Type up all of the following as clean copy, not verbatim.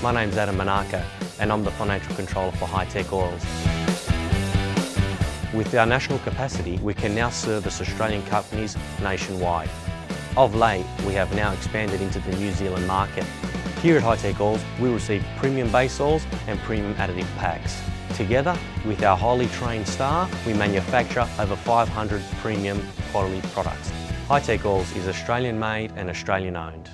My name's Adam Manaka and I'm the Financial Controller for High Tech Oils. With our national capacity, we can now service Australian companies nationwide. Of late, we have now expanded into the New Zealand market. Here at High Tech Oils, we receive premium base oils and premium additive packs. Together, with our highly trained staff, we manufacture over 500 premium quality products. High Tech Oils is Australian made and Australian owned.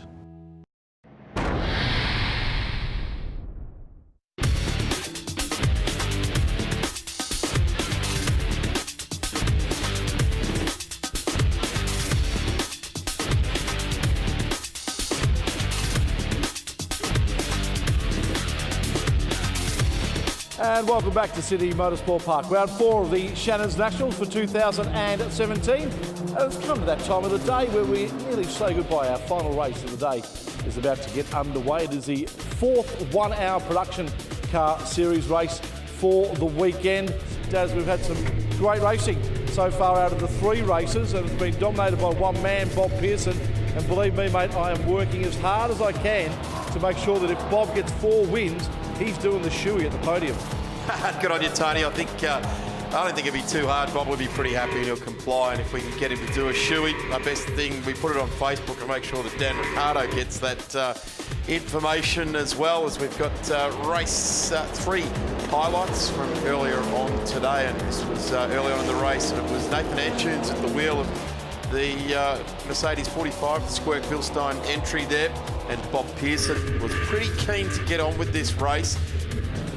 And welcome back to Sydney Motorsport Park. Round 4 of the Shannons Nationals for 2017. And it's come to that time of the day where we nearly say goodbye. Our final race of the day is about to get underway. It is the 4th 1-hour production car series race for the weekend. Daz, we've had some great racing so far out of the 3 races, and it's been dominated by one man, Bob Pearson. And believe me, mate, I am working as hard as I can to make sure that if Bob gets 4 wins, he's doing the shoey at the podium. Good on you, Tony. I don't think it'd be too hard. Bob will be pretty happy and he'll comply. And if we can get him to do a shoey, our best thing, we put it on Facebook and make sure that Dan Ricardo gets that information, as well as we've got race 3 highlights from earlier on today. And this was early on in the race, and it was Nathan Antunes at the wheel of the Mercedes 45, the Squirk Bilstein entry there. And Bob Pearson was pretty keen to get on with this race.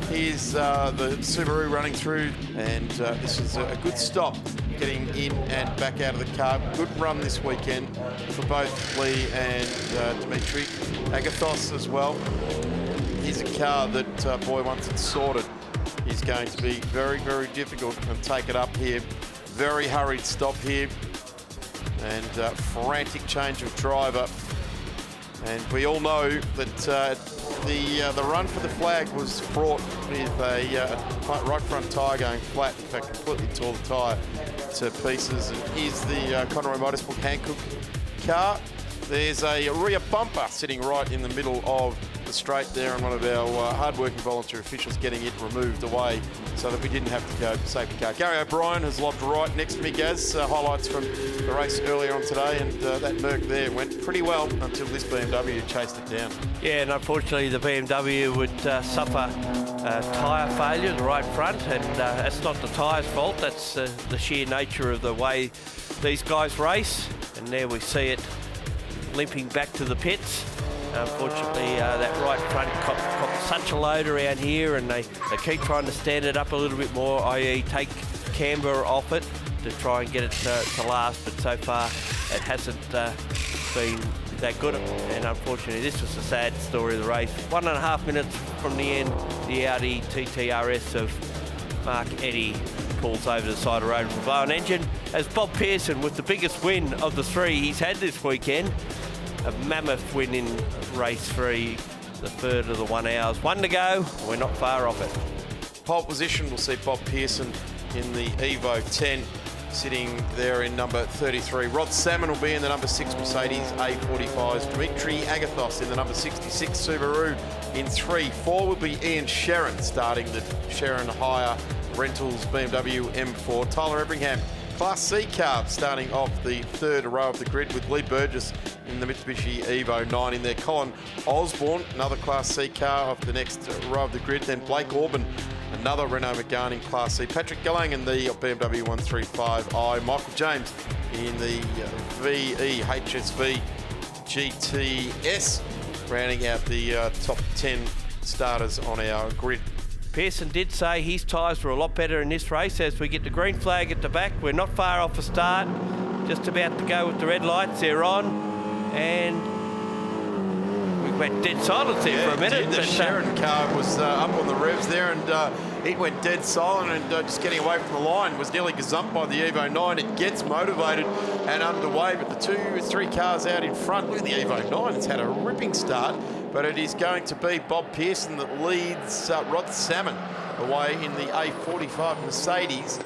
Here's the Subaru running through, and this is a good stop, getting in and back out of the car. Good run this weekend for both Lee and Dimitri. Agathos as well. Here's a car that, boy, once it's sorted, is going to be very, very difficult and take it up here. Very hurried stop here, and frantic change of driver. And we all know that the run for the flag was fraught with a right front tyre going flat. In fact, completely tore the tyre to pieces. And here's the Conroy Motorsport Hankook car. There's a rear bumper sitting right in the middle of the straight there, and one of our hard-working volunteer officials getting it removed away so that we didn't have to go safety car. Gary O'Brien has lobbed right next to me, Gaz. Highlights from the race earlier on today, and that Merc there went pretty well until this BMW chased it down. Yeah, and unfortunately the BMW would suffer tyre failure, the right front, and that's not the tyre's fault. That's the sheer nature of the way these guys race. And there we see it limping back to the pits. Unfortunately, that right front caught such a load around here, and they keep trying to stand it up a little bit more, i.e. take camber off it to try and get it to last, but so far it hasn't been that good. And unfortunately, this was the sad story of the race. 1.5 minutes from the end, the Audi TTRS of Mark Eddy pulls over the side of the road with a blown engine, as Bob Pearson, with the biggest win of the 3 he's had this weekend, a mammoth win in race 3, the 3rd of the 1 hours. 1 to go, we're not far off it. Pole position, we'll see Bob Pearson in the Evo 10, sitting there in number 33. Rod Salmon will be in the number 6 Mercedes A45s. Dimitri Agathos in the number 66 Subaru in 3. 4 will be Ian Sherrin, starting the Sherrin Hire Rentals BMW M4. Tyler Everingham, Class C car, starting off the 3rd row of the grid, with Lee Burgess in the Mitsubishi Evo 9 in there. Colin Osborne, another Class C car off the next row of the grid. Then Blake Orban, another Renault Megane in Class C. Patrick Gillang in the BMW 135i. Michael James in the VE HSV GTS, rounding out the top 10 starters on our grid. Pearson did say his tyres were a lot better in this race. As we get the green flag at the back, we're not far off a start. Just about to go with the red lights. They're on, and we went dead silence there for a minute. The Sherrin car was up on the revs there, and it went dead silent, and just getting away from the line was nearly gazumped by the Evo 9. It gets motivated and underway, but the 2-3 cars out in front. Look at the Evo 9. It's had a ripping start, but it is going to be Bob Pearson that leads Rod Salmon away in the A45 Mercedes.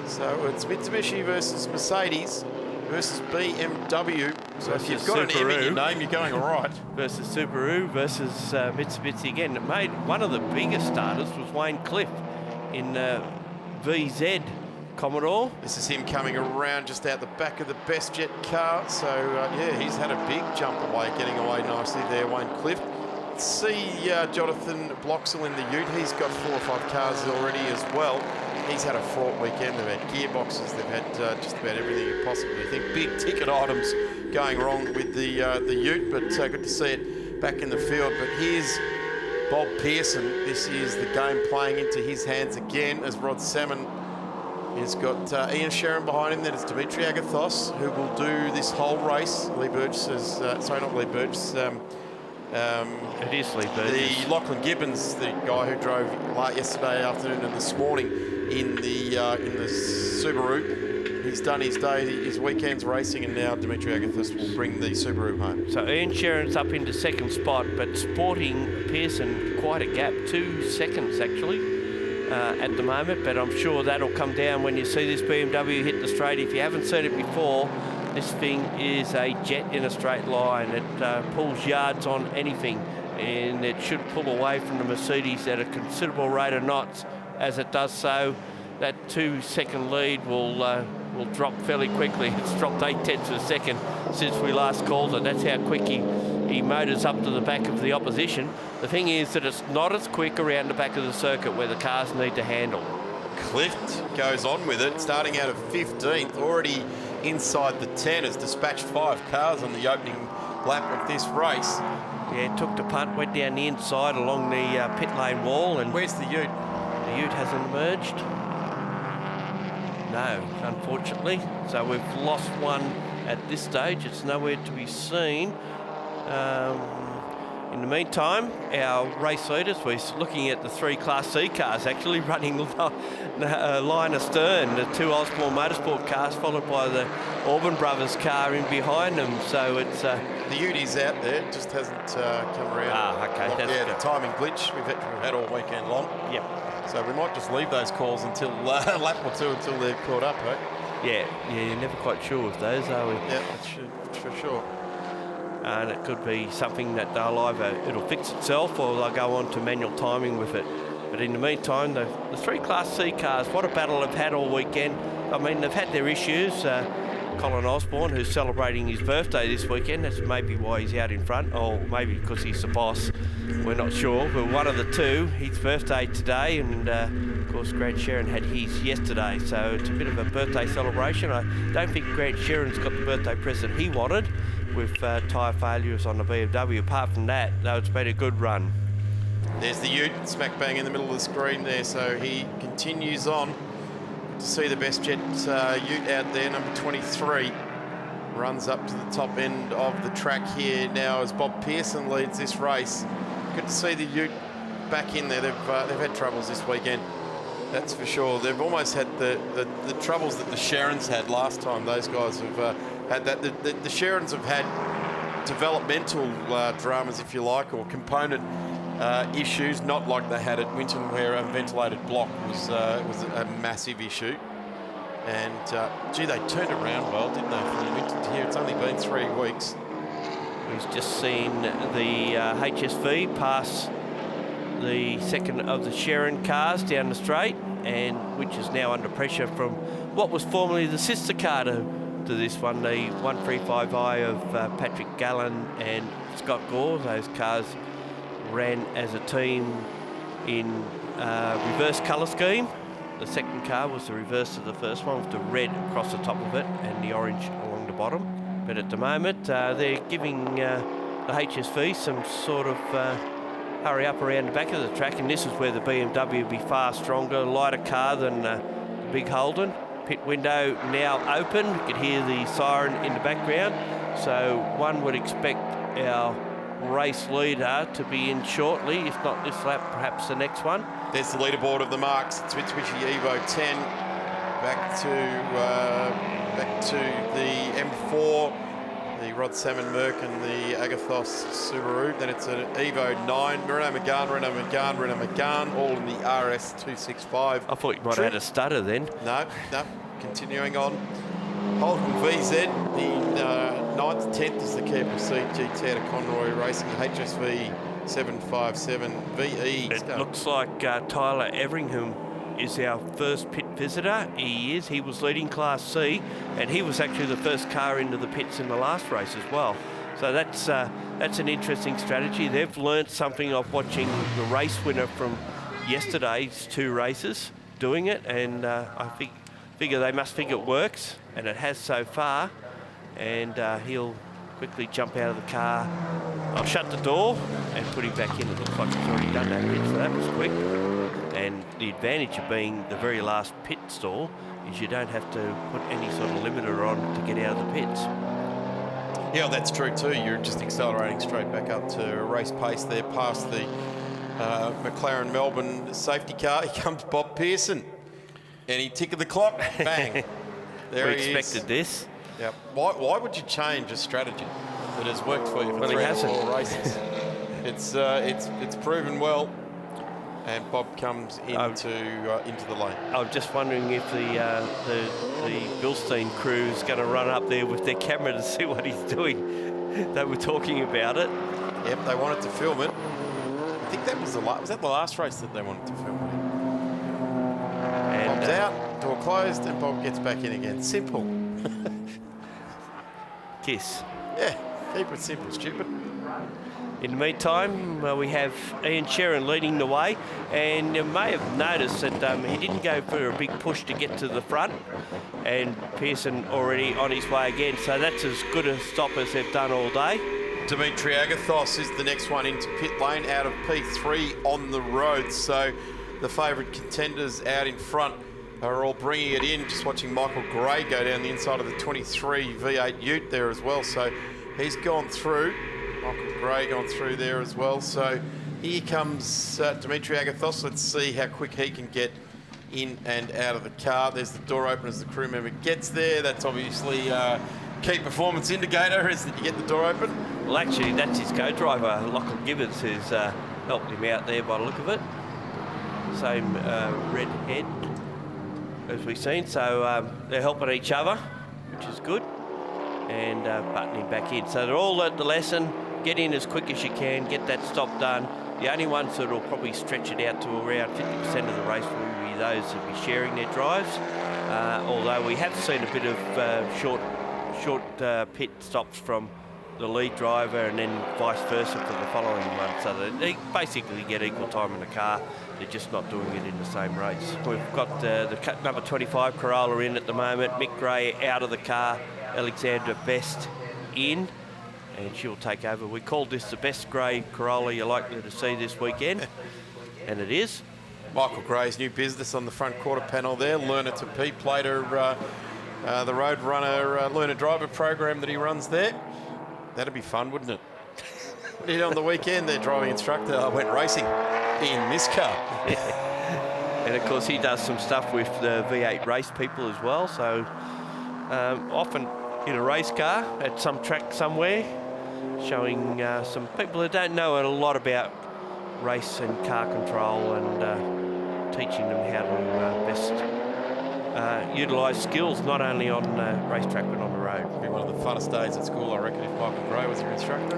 So it's Mitsubishi versus Mercedes. versus BMW. So if Versus you've got an M in your Subaru. name, you're going all right. Versus Subaru versus Mitsubishi again. It made one of the biggest starters was Wayne Cliff in VZ Commodore. This is him coming around just out the back of the Best Jet car. So, yeah, he's had a big jump away, getting away nicely there, Wayne Cliff. Let's see Jonathan Bloxall in the ute. He's got 4 or 5 cars already as well. He's had a fraught weekend. They've had gearboxes. They've had just about everything you possibly think. Big ticket items going wrong with the ute, but good to see it back in the field. But here's Bob Pearson. This is the game playing into his hands again as Rod Salmon. He's got Ian Sherrin behind him. Then it's Dimitri Agathos, who will do this whole race. Lee Burgess, sorry, not Lee Burgess. It is Lee Burgess. The Lachlan Gibbons, the guy who drove yesterday afternoon and this morning in the Subaru. He's done his day, his weekend's racing, and now Dimitri Agathos will bring the Subaru home. So Ian Sherrin's up into second spot, but sporting Pearson quite a gap, 2 seconds actually. At the moment, but I'm sure that'll come down when you see this BMW hit the straight. If you haven't seen it before, this thing is a jet in a straight line. It pulls yards on anything, and it should pull away from the Mercedes at a considerable rate of knots. As it does so, that 2-second lead will drop fairly quickly. It's dropped 0.8 of a second since we last called it. That's how quick he motors up to the back of the opposition. The thing is that it's not as quick around the back of the circuit where the cars need to handle. Clift goes on with it, starting out of 15th, already inside the 10, has dispatched 5 cars on the opening lap of this race. Yeah, took the punt, went down the inside along the pit lane wall. And where's the ute? The ute hasn't emerged. No, unfortunately. So we've lost one at this stage. It's nowhere to be seen. In the meantime, our race leaders, we're looking at the 3 Class C cars actually running line astern, the 2 Osborne Motorsport cars, followed by the Auburn Brothers car in behind them. So it's... the ute is out there, it just hasn't come around. Ah, okay. Yeah, the timing glitch we've had all weekend long. Yep. So we might just leave those calls until a lap or 2 until they're caught up, right? Yeah, you're never quite sure with those, are we? Yeah, that's for sure. And it could be something that they'll either, it'll fix itself or they'll go on to manual timing with it. But in the meantime, the 3 Class C cars, what a battle they've had all weekend. I mean, they've had their issues. Colin Osborne, who's celebrating his birthday this weekend, that's maybe why he's out in front, or maybe because he's the boss. We're not sure, but one of the two, his birthday today, and of course Grant Sherrin had his yesterday, so it's a bit of a birthday celebration. I don't think Grant Sherrin's got the birthday present he wanted with tyre failures on the BMW. Apart from that, though, it's been a good run. There's the ute, smack bang in the middle of the screen there, so he continues on. To see the Best Jet ute out there, number 23, runs up to the top end of the track here now as Bob Pearson leads this race. Good to see the ute back in there. They've had troubles this weekend, that's for sure. They've almost had the troubles that the Sherrins had last time. Those guys have had that. The Sherrins have had developmental dramas, if you like, or component issues, not like they had at Winton, where a ventilated block was a massive issue. And gee, they turned around well, didn't they, from Winton to here? It's only been 3 weeks. We've just seen the HSV pass the second of the Sherrin cars down the straight, and which is now under pressure from what was formerly the sister car to this one, the 135i of Patrick Gallen and Scott Gore. Those cars ran as a team in reverse colour scheme. The second car was the reverse of the first one, with the red across the top of it and the orange along the bottom. But at the moment, they're giving the HSV some sort of hurry up around the back of the track, and this is where the BMW will be far stronger, lighter car than the big Holden. Pit window now open. You can hear the siren in the background. So one would expect our race leader to be in shortly, if not this lap, perhaps the next one. There's the leaderboard of the marks. It's Mitsubishi Evo 10 back to the M4, the Rod Salmon Merc and the Agathos Subaru. Then it's an Evo 9, Renault Megane, all in the RS265. I thought you might have had a stutter then. No, continuing on. Holden VZ, the 9th, 10th is the Keeper GT out of Conroy Racing, HSV 757 VE. It looks like Tyler Everingham is our first pit visitor. He is. He was leading Class C, and he was actually the first car into the pits in the last race as well. So that's an interesting strategy. They've learnt something of watching the race winner from yesterday's 2 races doing it, and I figure they must think it works, and it has so far. And he'll quickly jump out of the car. I'll shut the door and put him back in. It looks like he's already done that pit, so that was quick. And the advantage of being the very last pit stall is you don't have to put any sort of limiter on to get out of the pits. Yeah, that's true too. You're just accelerating straight back up to race pace there past the McLaren Melbourne safety car. Here comes Bob Pearson. Any tick of the clock, bang. There We he is. expected this. Yep. Why would you change a strategy that has worked for you for Well, he 3 or hasn't. 4 races? It's proven well. And Bob comes into the lane. I'm just wondering if the Bilstein crew is going to run up there with their camera to see what he's doing. They were talking about it. Yep, they wanted to film it. I think that was the last race that they wanted to film it. And, Bob's out, door closed, and Bob gets back in again. Simple. Kiss. Yeah, keep it simple, stupid. In the meantime, we have Ian Sherrin leading the way, and you may have noticed that he didn't go for a big push to get to the front, and Pearson already on his way again, so that's as good a stop as they've done all day. Dimitri Agathos is the next one into pit lane out of P3 on the road, so the favourite contenders out in front are all bringing it in. Just watching Michael Gray go down the inside of the 23 V8 Ute there as well, so he's gone through. Michael Gray gone through there as well. So here comes Dimitri Agathos. Let's see how quick he can get in and out of the car. There's the door open as the crew member gets there. That's obviously key performance indicator is that you get the door open. Well, actually, that's his co-driver, Lachlan Gibbons, who's helped him out there by the look of it. Same red head as we've seen. So they're helping each other, which is good, and buttoning back in. So they're all learnt the lesson. Get in as quick as you can, get that stop done. The only ones that will probably stretch it out to around 50% of the race will be those that will be sharing their drives. Although we have seen a bit of short pit stops from the lead driver and then vice versa for the following one. So they basically get equal time in the car. They're just not doing it in the same race. We've got the number 25 Corolla in at the moment. Mick Gray out of the car. Alexandra Best in. And she'll take over. We called this the best grey Corolla you're likely to see this weekend, and it is. Michael Gray's new business on the front quarter panel there. Learner to P Plater, the Road Runner Learner Driver program that he runs there. That'd be fun, wouldn't it? What did you do on the weekend there, driving instructor? I went racing in this car. And of course he does some stuff with the V8 race people as well. So often in a race car at some track somewhere, showing some people who don't know a lot about race and car control, and teaching them how to best utilise skills, not only on the racetrack but on the road. It'd be one of the funnest days at school, I reckon, if Michael Gray was your instructor.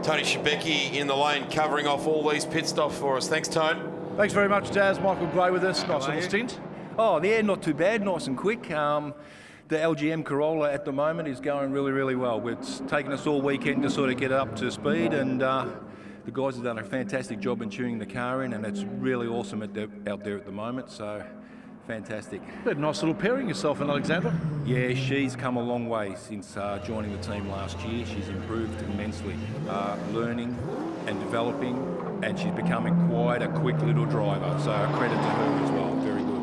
Tony Shebeki in the lane, covering off all these pit stops for us. Thanks, Tone. Thanks very much, Daz. Michael Gray with us. Nice little stint. Oh, yeah, not too bad. Nice and quick. The LGM Corolla at the moment is going really, really well. It's taken us all weekend to sort of get it up to speed, and the guys have done a fantastic job in tuning the car in, and it's really awesome out there at the moment, so fantastic. You had a nice little pairing, yourself and Alexandra. Yeah, she's come a long way since joining the team last year. She's improved immensely, learning and developing, and she's becoming quite a quick little driver, so credit to her as well. Very good.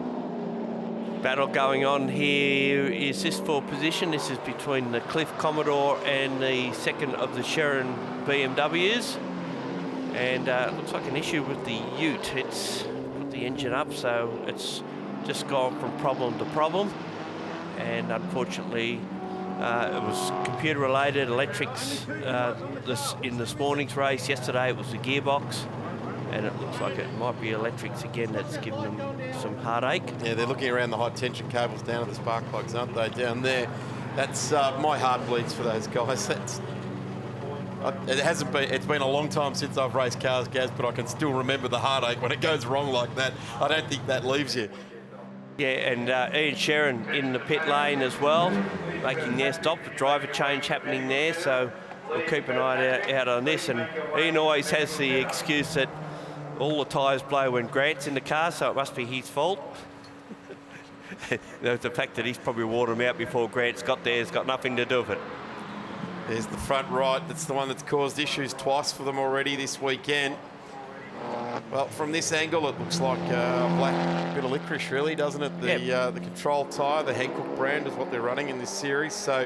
Battle going on here. Is this for position? This is between the Cliff Commodore and the second of the Sherrin BMWs. And it looks like an issue with the Ute. It's put the engine up, so it's just gone from problem to problem. And unfortunately, it was computer related, electrics in this morning's race. Yesterday it was the gearbox. and it looks like it might be electrics again that's giving them some heartache. Yeah, they're looking around the high tension cables down at the spark plugs, aren't they, down there? That's my heart bleeds for those guys. It's been a long time since I've raced cars, Gaz, but I can still remember the heartache when it goes wrong like that. I don't think that leaves you. Yeah, and Ian Sherrin in the pit lane as well, making their stop. A driver change happening there, so we'll keep an eye out on this. And Ian always has the excuse that all the tyres blow when Grant's in the car, so it must be his fault. The fact that he's probably watered them out before Grant's got there has got nothing to do with it. There's the front right. That's the one that's caused issues twice for them already this weekend. Well, from this angle, it looks like a black bit of licorice, really, doesn't it? The control tyre, the Hankook brand is what they're running in this series. So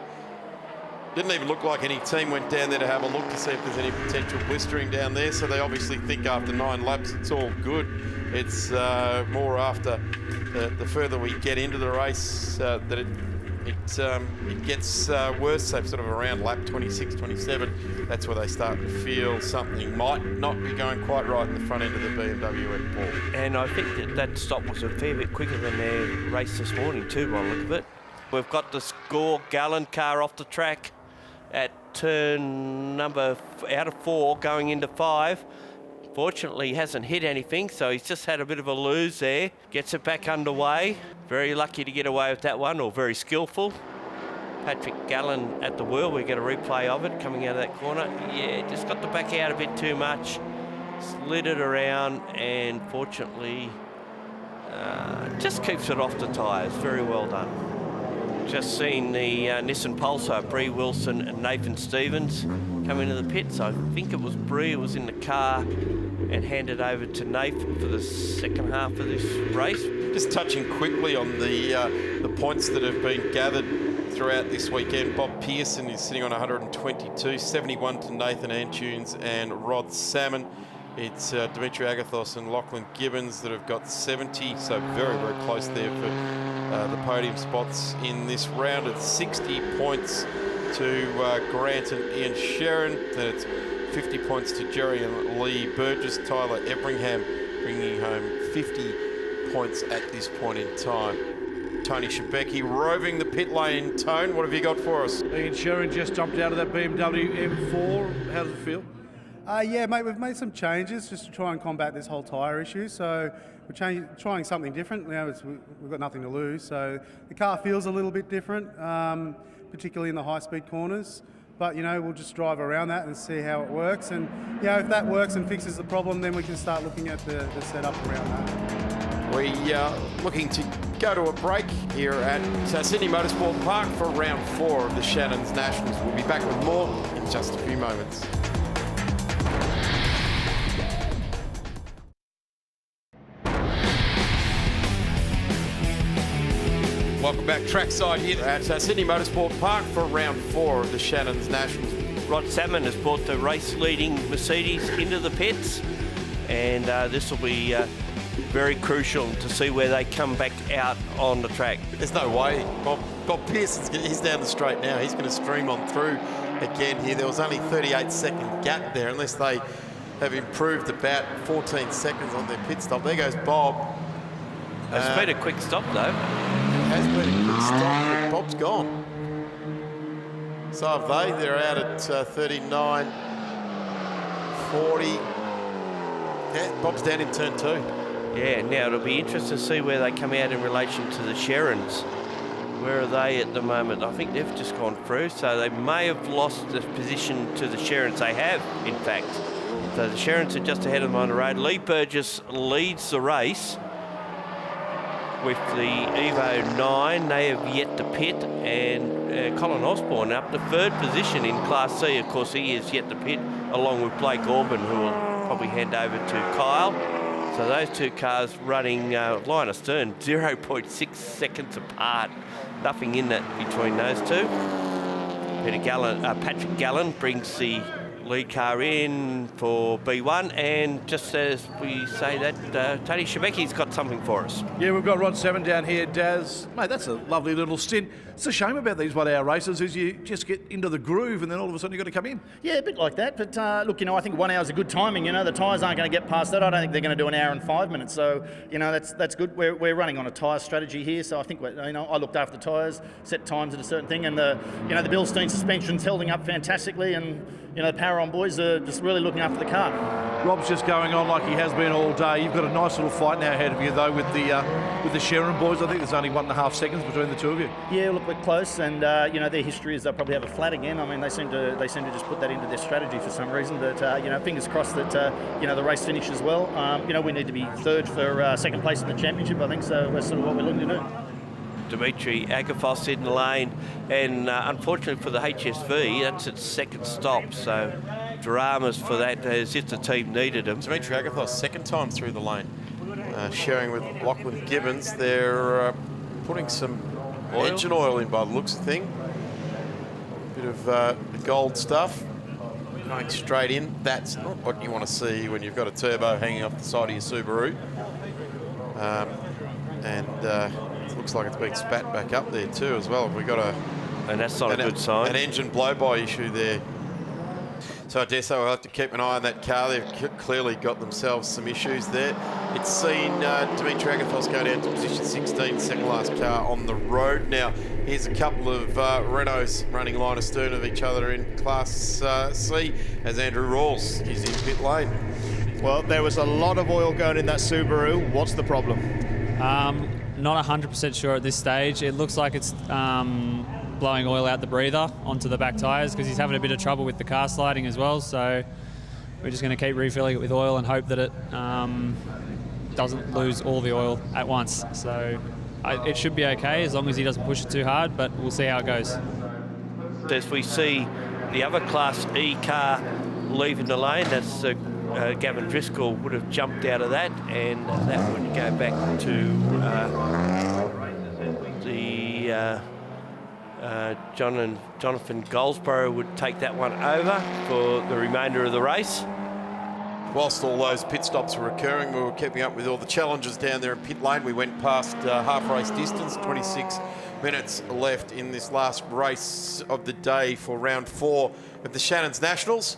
didn't even look like any team went down there to have a look to see if there's any potential blistering down there. So they obviously think after 9 laps it's all good. It's more after the further we get into the race that it gets worse. So sort of around lap 26, 27, that's where they start to feel something might not be going quite right in the front end of the BMW at Paul. And I think that stop was a fair bit quicker than their race this morning too, by the look of it. We've got the Score Gallen car off the track at turn number out of 4 going into 5. Fortunately, he hasn't hit anything, so he's just had a bit of a lose there. Gets it back underway. Very lucky to get away with that one, or very skillful. Patrick Gallen at the wheel. We get a replay of it coming out of that corner. Yeah, just got the back out a bit too much. Slid it around, and fortunately, just keeps it off the tyres. Very well done. Just seen the Nissan Pulsar, Bree Wilson and Nathan Stevens come into the pits. I think it was Bree who was in the car and handed over to Nathan for the second half of this race. Just touching quickly on the points that have been gathered throughout this weekend. Bob Pearson is sitting on 122, 71 to Nathan Antunes and Rod Salmon. It's Dimitri Agathos and Lachlan Gibbons that have got 70, so very, very close there for the podium spots in this round. It's 60 points to Grant and Ian Sherrin. Then it's 50 points to Jerry and Lee Burgess. Tyler Everingham bringing home 50 points at this point in time. Tony Shebeki roving the pit lane. Tone, what have you got for us? Ian Sherrin just jumped out of that BMW M4. How does it feel? Yeah, mate, we've made some changes just to try and combat this whole tyre issue. So we're trying something different. You know, we've got nothing to lose. So the car feels a little bit different, particularly in the high-speed corners. But, you know, we'll just drive around that and see how it works. And, you know, if that works and fixes the problem, then we can start looking at the setup around that. We are looking to go to a break here at Sydney Motorsport Park for round 4 of the Shannons Nationals. We'll be back with more in just a few moments. Welcome back trackside here at Sydney Motorsport Park for round 4 of the Shannons Nationals. Rod Salmon has brought the race-leading Mercedes into the pits, and this will be very crucial to see where they come back out on the track. There's no way. Bob Pearson's he's down the straight now. He's going to stream on through again here. There was only 38-second gap there, unless they have improved about 14 seconds on their pit stop. There goes Bob. It's been a quick stop, though. Has been a quick stop, but Bob's gone. So have they. They're out at 39, 40. Yeah, Bob's down in turn 2. Yeah, now it'll be interesting to see where they come out in relation to the Sherrins. Where are they at the moment? I think they've just gone through, so they may have lost the position to the Sherrins. They have, in fact. So the Sherrins are just ahead of them on the road. Lee Burgess leads the race with the Evo 9. They have yet to pit, and Colin Osborne up to 3rd position in Class C. Of course, he is yet to pit, along with Blake Orban, who will probably hand over to Kyle. So those two cars running line astern, 0.6 seconds apart. Nothing in that between those two. Patrick Gallen brings the lead car in for B1, and just as we say that, Tony Shebeki's got something for us. Yeah, we've got Rod 7 down here, Daz. Mate, that's a lovely little stint. It's a shame about these 1 hour races is you just get into the groove and then all of a sudden you've got to come in. Yeah, a bit like that. But look, I think 1 hour is a good timing. The tyres aren't going to get past that. I don't think they're going to do an hour and 5 minutes. So, that's good. We're running on a tyre strategy here. So I think, I looked after the tyres, set times at a certain thing, and the Bilstein suspension's holding up fantastically, and the Power On boys are just really looking after the car. Rob's just going on like he has been all day. You've got a nice little fight now ahead of you though with the Shannon boys. I think there's only 1.5 seconds between the two of you. Yeah, look, we're close, and their history is they'll probably have a flat again. I mean, they seem to just put that into their strategy for some reason. But fingers crossed that the race finishes well. We need to be third for second place in the championship. I think so. That's sort of what we're looking to do. Dimitri Agafos in the lane, and unfortunately for the HSV, that's its second stop, so dramas for that as if the team needed him. Dimitri Agathos, second time through the lane, sharing with Lachlan Gibbons. They're putting some engine oil in by the looks of thing. Bit of gold stuff going straight in. That's not what you want to see when you've got a turbo hanging off the side of your Subaru. It looks like it's being spat back up there too as well. We've got and that's not a good sign. An engine blow-by issue there. So I dare say we'll have to keep an eye on that car. They've clearly got themselves some issues there. It's seen Dimitri Agathos go down to position 16, second last car on the road. Now, here's a couple of Renaults running line astern of each other in Class C as Andrew Rawls is in pit lane. Well, there was a lot of oil going in that Subaru. What's the problem? Not 100% sure at this stage. It looks like it's blowing oil out the breather onto the back tyres because he's having a bit of trouble with the car sliding as well. So we're just going to keep refilling it with oil and hope that it doesn't lose all the oil at once. So it should be okay as long as he doesn't push it too hard, but we'll see how it goes. As we see the other Class E car leaving the lane, that's Gavin Driscoll would have jumped out of that, and that would go back to Jonathan Goldsborough would take that one over for the remainder of the race. Whilst all those pit stops were occurring, we were keeping up with all the challenges down there in pit lane. We went past half race distance, 26 minutes left in this last race of the day for round 4 of the Shannons Nationals.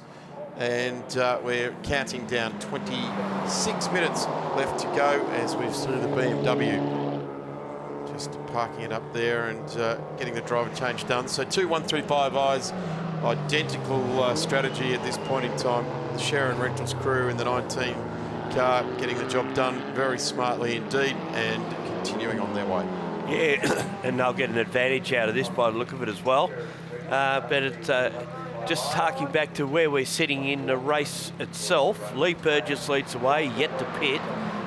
And we're counting down 26 minutes left to go as we've seen the BMW just parking it up there and getting the driver change done. So 2 135 eyes, identical strategy at this point in time. The Sharon Rentals crew in the 19 car getting the job done very smartly indeed and continuing on their way. Yeah, and they'll get an advantage out of this by the look of it as well. But it's just harking back to where we're sitting in the race itself. Lee Burgess leads the way, yet to pit.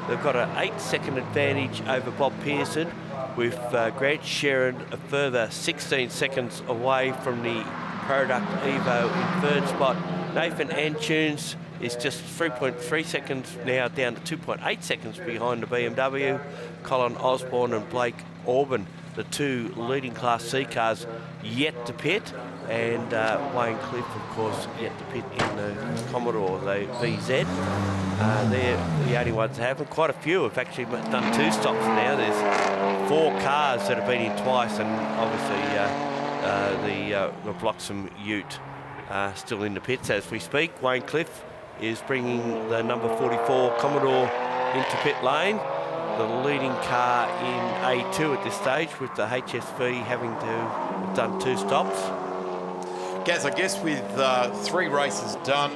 They've got an 8-second advantage over Bob Pearson, with Grant Sharon a further 16 seconds away from the Product Evo in third spot. Nathan Antunes is just 3.3 seconds now, down to 2.8 seconds behind the BMW. Colin Osborne and Blake Orban, the two leading Class C cars, yet to pit. And Wayne Cliff, of course, yet to pit in the Commodore, the VZ. They're the only ones that haven't. Quite a few have actually done 2 stops now. There's 4 cars that have been in twice, and obviously the Bloxham Ute still in the pits as we speak. Wayne Cliff is bringing the number 44 Commodore into pit lane. The leading car in A2 at this stage, with the HSV having to have done 2 stops. Gaz, I guess with 3 races done,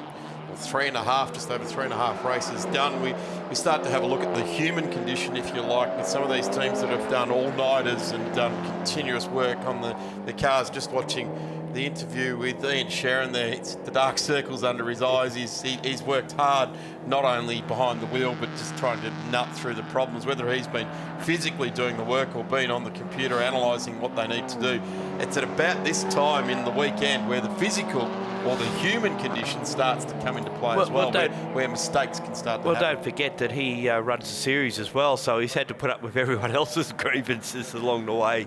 or 3.5, just over 3.5 races done, we start to have a look at the human condition, if you like, with some of these teams that have done all-nighters and done continuous work on the cars. Just watching the interview with Ian Sharon there, it's the dark circles under his eyes. He's worked hard, not only behind the wheel, but just trying to nut through the problems, whether he's been physically doing the work or been on the computer analysing what they need to do. It's at about this time in the weekend where the physical or the human condition starts to come into play as well, where mistakes can start to happen. Don't forget that he runs a series as well, so he's had to put up with everyone else's grievances along the way,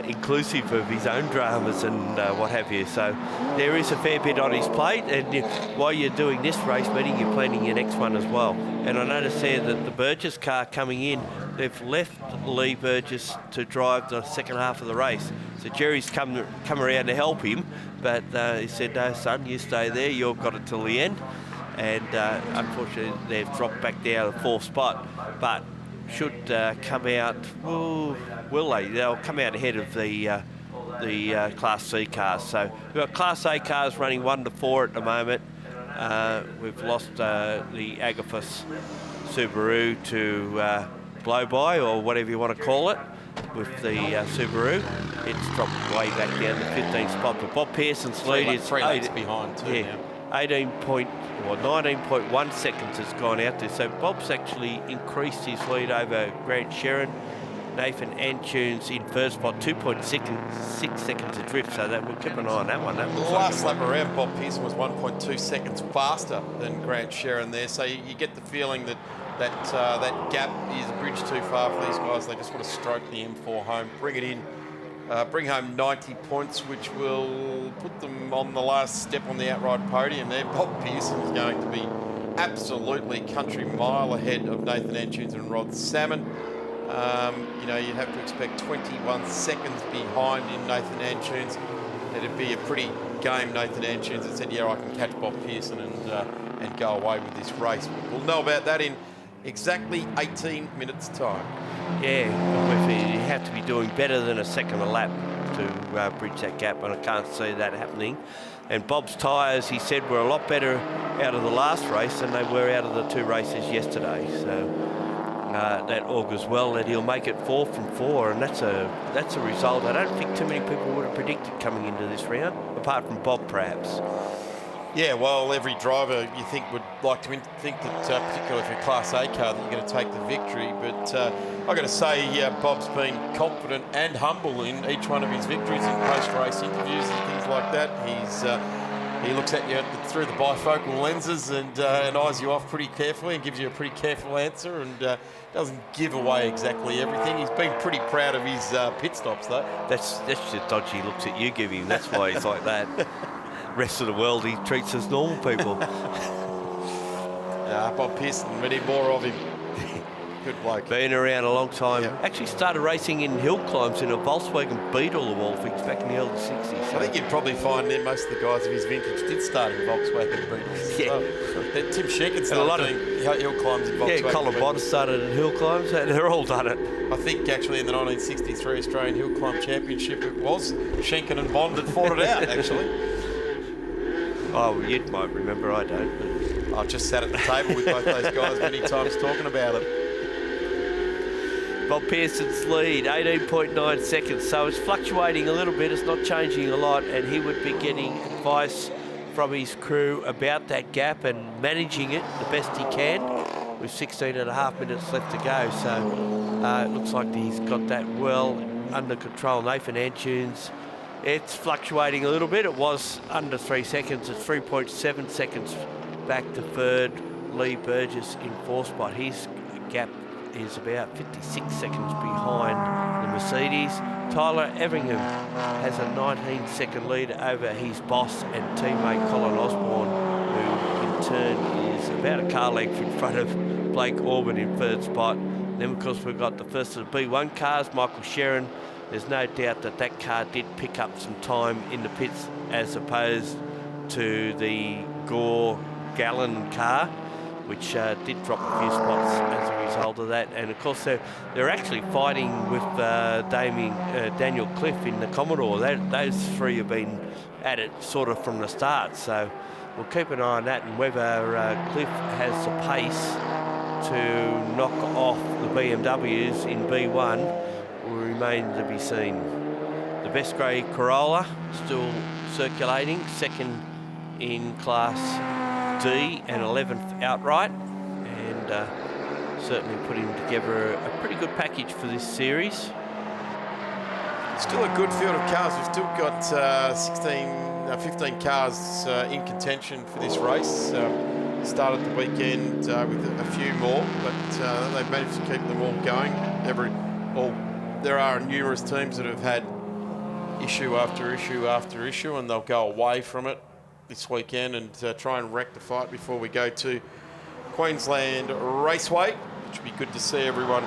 inclusive of his own dramas and what have you. So there is a fair bit on his plate, and while you're doing this race meeting, you're planning your next one as well. And I noticed there that the Burgess car coming in, they've left Lee Burgess to drive the second half of the race. So Jerry's come around to help him, but he said, no, son, you stay there, you've got it till the end. And unfortunately, they've dropped back down to 4th spot, but should come out, will they? They'll come out ahead of the Class C cars. So we've got Class A cars running 1 to 4 at the moment. We've lost the Agathos Subaru to blow-by, or whatever you want to call it, with the Subaru. It's dropped way back down to 15th spot, but Bob Pearson's lead is 3 laps behind too. Yeah, 19.1 seconds has gone out there. So Bob's actually increased his lead over Grant Sherrin. Nathan Antunes in first spot, 2.6 seconds adrift, so that we'll keep an eye on that one. That the last lap around, Bob Pearson was 1.2 seconds faster than Grant Sherrin there, so you get the feeling that gap is a bridge too far for these guys. They just want to stroke the M4 home, bring it in, bring home 90 points, which will put them on the last step on the outright podium there. Bob Pearson is going to be absolutely country mile ahead of Nathan Antunes and Rod Salmon. You'd have to expect 21 seconds behind in Nathan Antunes. It'd be a pretty game Nathan Antunes that said, yeah, I can catch Bob Pearson and go away with this race. We'll know about that in exactly 18 minutes' time. Yeah, you have to be doing better than a second a lap to bridge that gap, and I can't see that happening. And Bob's tyres, he said, were a lot better out of the last race than they were out of the 2 races yesterday. So that augurs well that he'll make it 4 from 4, and that's a result I don't think too many people would have predicted coming into this round, apart from Bob perhaps. Yeah, well, every driver you think would like to think that, particularly if you're a Class A car, that you're going to take the victory. But I've got to say, Bob's been confident and humble in each one of his victories in post-race interviews and things like that. He looks at you through the bifocal lenses and eyes you off pretty carefully and gives you a pretty careful answer, and doesn't give away exactly everything. He's been pretty proud of his pit stops, though. That's the dodgy looks that you give him. That's why he's like that. Rest of the world he treats as normal people. Bob Pearson, we need more of him. Good bloke. Been around a long time. Yeah. Actually started racing in hill climbs in a Volkswagen Beetle of all things back in the early 60s. So. I think you'd probably find that most of the guys of his vintage did start in Volkswagen Beetles. Yeah. Well. Tim Sheckard started doing hill climbs in Volkswagen. Yeah, Colin Bond started in hill climbs. They're all done it. I think actually in the 1963 Australian Hill Climb Championship it was Schenken and Bond that fought it out, actually. Oh, you might remember, I don't. But I've just sat at the table with both those guys many times talking about it. Bob Pearson's lead, 18.9 seconds, so it's fluctuating a little bit, it's not changing a lot, and he would be getting advice from his crew about that gap and managing it the best he can with 16.5 minutes left to go. So it looks like he's got that well under control. Nathan Antunes, it's fluctuating a little bit. It was under 3 seconds. It's 3.7 seconds back to third. Lee Burgess in 4th spot. His gap is about 56 seconds behind the Mercedes. Tyler Everingham has a 19-second lead over his boss and teammate Colin Osborne, who in turn is about a car length in front of Blake Orban in 3rd spot. Then, of course, we've got the first of the B1 cars, Michael Sherrin. There's no doubt that that car did pick up some time in the pits as opposed to the Gore Gallen car, which did drop a few spots as a result of that. And of course they're actually fighting with Daniel Cliff in the Commodore. Those 3 have been at it sort of from the start, so we'll keep an eye on that and whether Cliff has the pace to knock off the BMWs in B1 will remain to be seen. The best grey Corolla still circulating, 2nd in Class D and 11th outright, and certainly putting together a pretty good package for this series. Still a good field of cars. We've still got 15 cars in contention for this race. Started the weekend with a few more, but they've managed to keep them all going. There are numerous teams that have had issue after issue after issue, and they'll go away from it this weekend and try and rectify it before we go to Queensland Raceway, which would be good to see everyone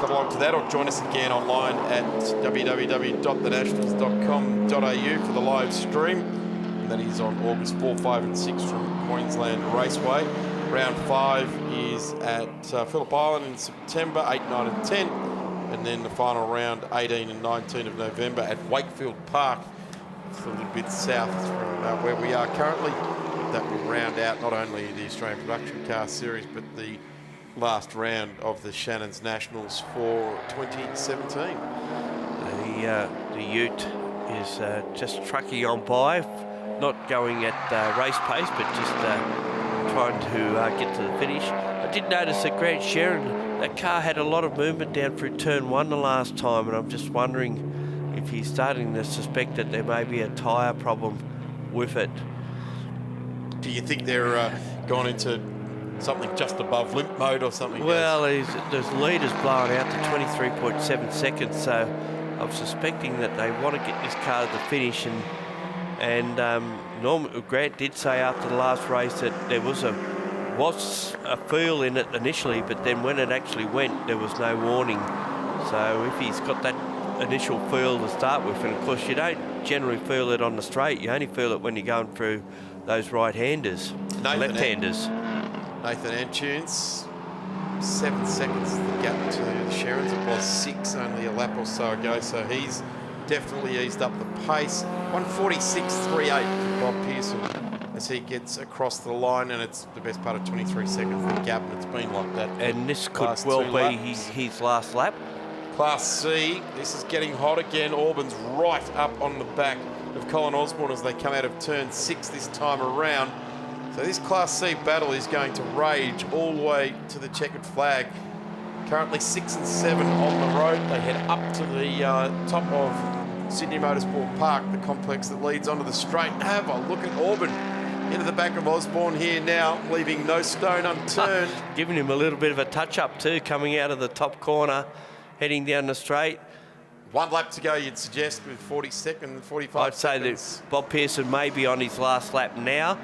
come along to that, or join us again online at www.thenationals.com.au for the live stream. And that is on August 4, 5 and 6 from Queensland Raceway. Round 5 is at Phillip Island in September, 8, 9 and 10. And then the final round, 18 and 19 of November at Wakefield Park. It's a little bit south from where we are currently. That will round out not only the Australian Production Car Series, but the last round of the Shannons Nationals for 2017. The Ute is just trucking on by, not going at race pace, but just trying to get to the finish. I did notice that Grant Sharon, that car had a lot of movement down through turn 1 the last time, and I'm just wondering if he's starting to suspect that there may be a tyre problem with it. Do you think they're gone into something just above limp mode or something? Well, there's leaders blowing out to 23.7 seconds, so I'm suspecting that they want to get this car to the finish. And Grant did say after the last race that there was a feel in it initially, but then when it actually went, there was no warning. So if he's got that initial feel to start with, and of course you don't generally feel it on the straight, you only feel it when you're going through those right-handers, left-handers. Nathan Antunes, 7 seconds the gap to the Sharons. It was 6 only a lap or so ago, so he's definitely eased up the pace. 146.38 for Bob Pearson as he gets across the line, and it's the best part of 23 seconds the gap, and it's been like that. And this could well be his last lap. Class C, this is getting hot again. Auburn's right up on the back of Colin Osborne as they come out of turn 6 this time around. So this Class C battle is going to rage all the way to the checkered flag. Currently 6 and 7 on the road. They head up to the top of Sydney Motorsport Park, the complex that leads onto the straight. Have a look at Auburn into the back of Osborne here now, leaving no stone unturned. Giving him a little bit of a touch-up too, coming out of the top corner, heading down the straight. 1 lap to go, you'd suggest, with 45 seconds. I'd say that Bob Pearson may be on his last lap now,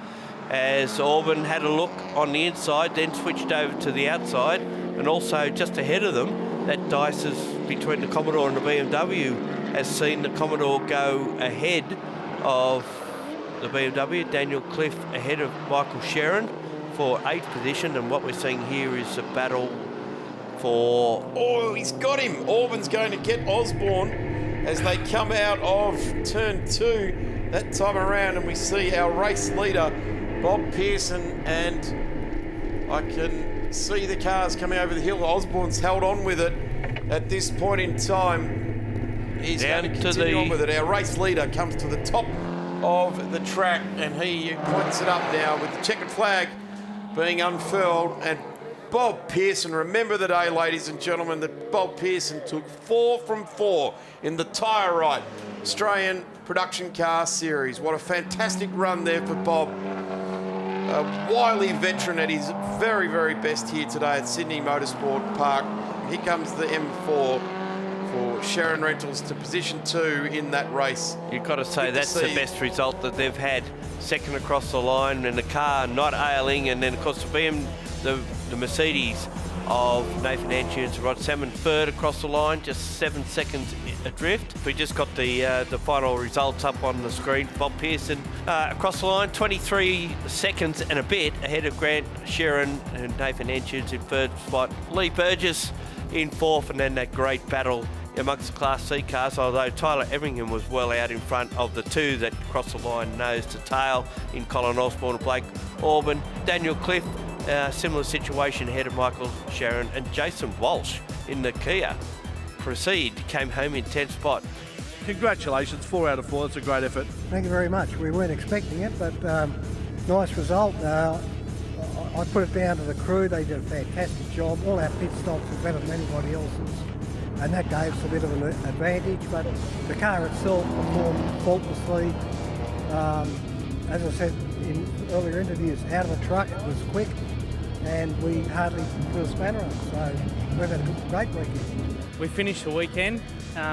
as Auburn had a look on the inside, then switched over to the outside, and also just ahead of them, that dice is between the Commodore and the BMW, has seen the Commodore go ahead of the BMW. Daniel Cliff ahead of Michael Sharon for 8th position, and what we're seeing here is a battle for... Oh, he's got him. Auburn's going to get Osborne as they come out of turn 2 that time around, and we see our race leader, Bob Pearson, and I can see the cars coming over the hill. Osborne's held on with it at this point in time. He's going to continue on with it. Our race leader comes to the top of the track, and he points it up now with the checkered flag being unfurled. And Bob Pearson, remember the day, ladies and gentlemen, that Bob Pearson took 4 from 4 in the Tyre Right Australian Production Car Series. What a fantastic run there for Bob. A wily veteran at his very, very best here today at Sydney Motorsport Park. Here comes the M4 for Sharon Rentals to position 2 in that race. You've got to say that's the best result that they've had. Second across the line, and the car not ailing, and then of course the Mercedes of Nathan Antunes, Rod Salmon, 3rd across the line, just 7 seconds adrift. We just got the final results up on the screen. Bob Pearson across the line, 23 seconds and a bit ahead of Grant Sharon and Nathan Antunes in 3rd spot. Lee Burgess in 4th, and then that great battle amongst the Class C cars, although Tyler Everingham was well out in front of the 2 that crossed the line nose to tail in Colin Osborne and Blake Auburn. Daniel Cliff, similar situation ahead of Michael Sharon, and Jason Walsh in the Kia Proceed came home in 10th spot. Congratulations, 4 out of 4. That's a great effort. Thank you very much. We weren't expecting it, but nice result. I put it down to the crew. They did a fantastic job. All our pit stops were better than anybody else's. and that gave us a bit of an advantage, but the car itself performed faultlessly. As I said in earlier interviews, out of the truck it was quick and we hardly threw a spanner on it, so we've had a great weekend. We finished the weekend,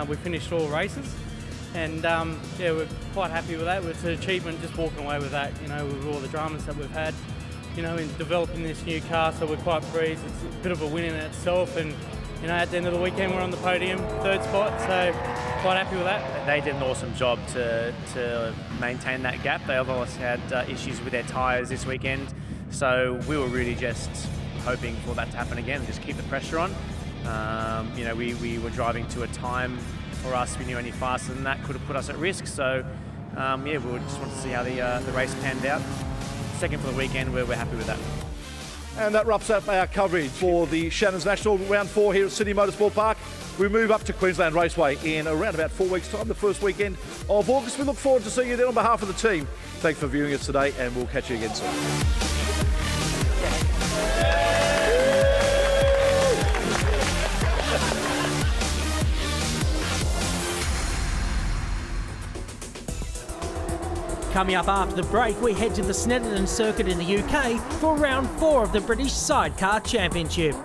we finished all races, and yeah, we're quite happy with that. It's an achievement just walking away with that, you know, with all the dramas that we've had, you know, in developing this new car, so we're quite pleased. It's a bit of a win in itself, and you know, at the end of the weekend we're on the podium, 3rd spot, so quite happy with that. They did an awesome job to maintain that gap. They obviously had issues with their tyres this weekend, so we were really just hoping for that to happen again and just keep the pressure on. You know, we were driving to a time for us we knew any faster than that could have put us at risk, so yeah, we just wanted to see how the race panned out. Second for the weekend, we're happy with that. And that wraps up our coverage for the Shannons National Round 4 here at Sydney Motorsport Park. We move up to Queensland Raceway in around about 4 weeks' time, the first weekend of August. We look forward to seeing you there on behalf of the team. Thanks for viewing us today, and we'll catch you again soon. Coming up after the break, we head to the Snetterton circuit in the UK for round 4 of the British Sidecar Championship.